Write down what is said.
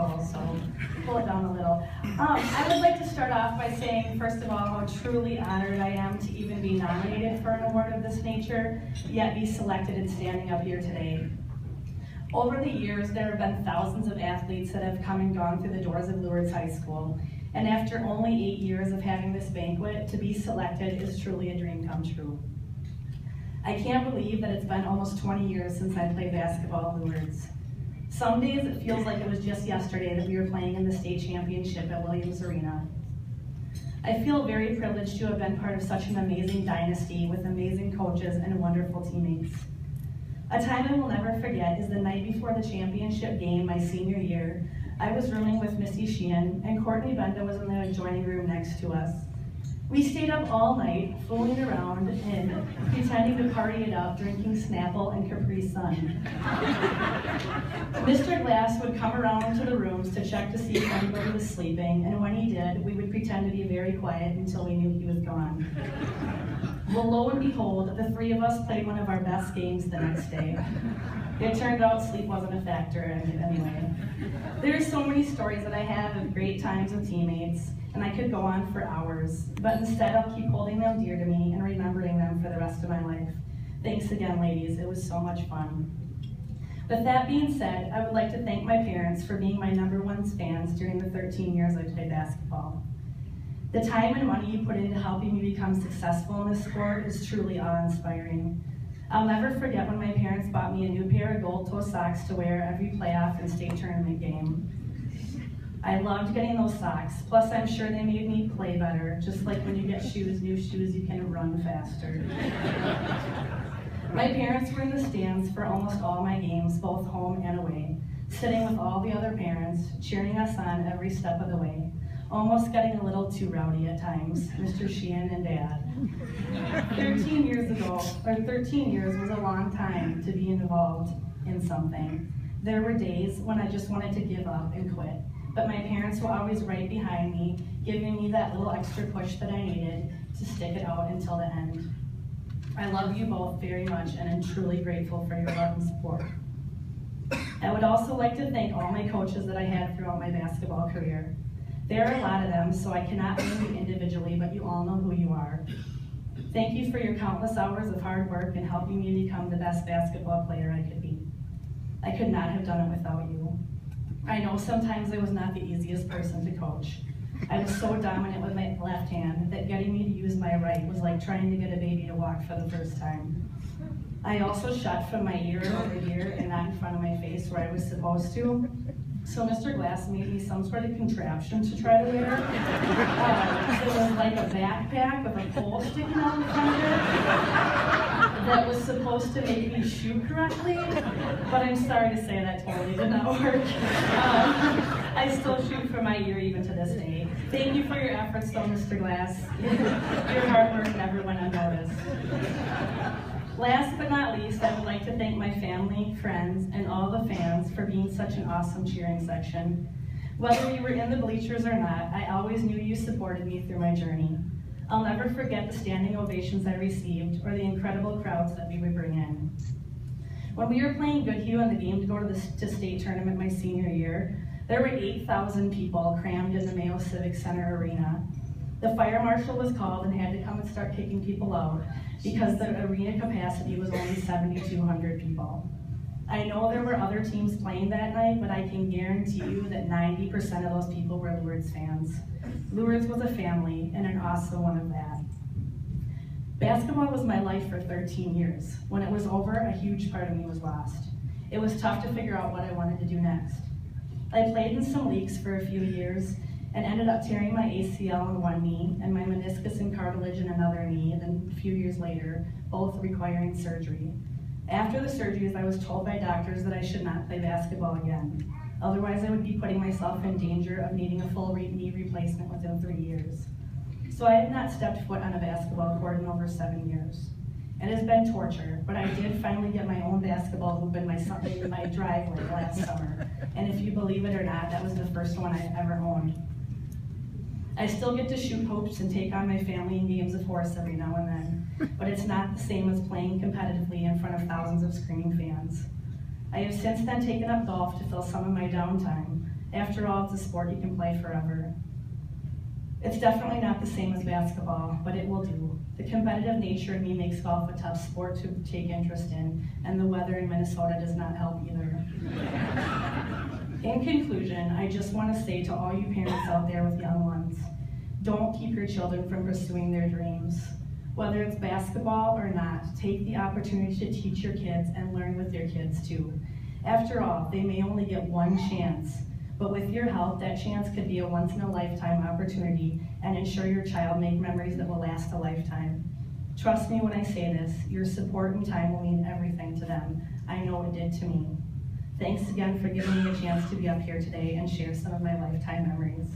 full, so pull it down a little. I would like to start off by saying, first of all, how truly honored I am to even be nominated for an award of this nature, yet be selected and standing up here today. Over the years, there have been thousands of athletes that have come and gone through the doors of Lourdes High School, and after only 8 years of having this banquet, to be selected is truly a dream come true. I can't believe that it's been almost 20 years since I played basketball at Lourdes. Some days it feels like it was just yesterday that we were playing in the state championship at Williams Arena. I feel very privileged to have been part of such an amazing dynasty with amazing coaches and wonderful teammates. A time I will never forget is the night before the championship game my senior year. I was rooming with Missy Shea, and Courtney Benda was in the adjoining room next to us. We stayed up all night, fooling around and pretending to party it up, drinking Snapple and Capri Sun. Mr. Glass would come around into the rooms to check to see if anybody was sleeping, and when he did, we would pretend to be very quiet until we knew he was gone. Well, lo and behold, the three of us played one of our best games the next day. It turned out sleep wasn't a factor anyway. There are so many stories that I have of great times with teammates, and I could go on for hours, but instead I'll keep holding them dear to me and remembering them for the rest of my life. Thanks again, ladies, it was so much fun. With that being said, I would like to thank my parents for being my #1 fans during the 13 years I played basketball. The time and money you put into helping me become successful in this sport is truly awe-inspiring. I'll never forget when my parents bought me a new pair of gold-toe socks to wear every playoff and state tournament game. I loved getting those socks, plus I'm sure they made me play better, just like when you get new shoes, you can run faster. My parents were in the stands for almost all my games, both home and away, sitting with all the other parents, cheering us on every step of the way, almost getting a little too rowdy at times, Mr. Sheehan and Dad. 13 years was a long time to be involved in something. There were days when I just wanted to give up and quit, but my parents were always right behind me, giving me that little extra push that I needed to stick it out until the end. I love you both very much and am truly grateful for your love and support. I would also like to thank all my coaches that I had throughout my basketball career. There are a lot of them, so I cannot name you individually, but you all know who you are. Thank you for your countless hours of hard work and helping me become the best basketball player I could be. I could not have done it without you. I know sometimes I was not the easiest person to coach. I was so dominant with my left hand that getting me to use my right was like trying to get a baby to walk for the first time. I also shot from my ear over here and not in front of my face where I was supposed to. So Mr. Glass made me some sort of contraption to try to wear. It was like a backpack with a pole sticking out in front of it that was supposed to make me shoot correctly, but I'm sorry to say that totally did not work. I still shoot from my ear even to this day. Thank you for your efforts though, Mr. Glass. Your hard work never went unnoticed. Last but not least, I would like to thank my family, friends, and all the fans for being such an awesome cheering section. Whether you were in the bleachers or not, I always knew you supported me through my journey. I'll never forget the standing ovations I received or the incredible crowds that we would bring in. When we were playing Goodhue in the game to go to the state tournament my senior year, there were 8,000 people crammed in the Mayo Civic Center arena. The fire marshal was called and had to come and start kicking people out because the arena capacity was only 7,200 people. I know there were other teams playing that night, but I can guarantee you that 90% of those people were Lourdes fans. Lourdes was a family, and an awesome one of that. Basketball was my life for 13 years. When it was over, a huge part of me was lost. It was tough to figure out what I wanted to do next. I played in some leagues for a few years, and ended up tearing my ACL in one knee and my meniscus and cartilage in another knee, and then a few years later, both requiring surgery. After the surgeries, I was told by doctors that I should not play basketball again. Otherwise, I would be putting myself in danger of needing a full knee replacement within 3 years. So I have not stepped foot on a basketball court in over 7 years. It has been torture, but I did finally get my own basketball hoop in my driveway last summer. And if you believe it or not, that was the first one I ever owned. I still get to shoot hoops and take on my family in games of horse every now and then, but it's not the same as playing competitively in front of thousands of screaming fans. I have since then taken up golf to fill some of my downtime, After all, it's a sport you can play forever. It's definitely not the same as basketball, but it will do. The competitive nature in me makes golf a tough sport to take interest in, and the weather in Minnesota does not help either. In conclusion, I just want to say to all you parents out there with young ones, don't keep your children from pursuing their dreams. Whether it's basketball or not, take the opportunity to teach your kids and learn with your kids too. After all, they may only get one chance, but with your help, that chance could be a once-in-a-lifetime opportunity and ensure your child make memories that will last a lifetime. Trust me when I say this, your support and time will mean everything to them. I know it did to me. Thanks again for giving me a chance to be up here today and share some of my lifetime memories.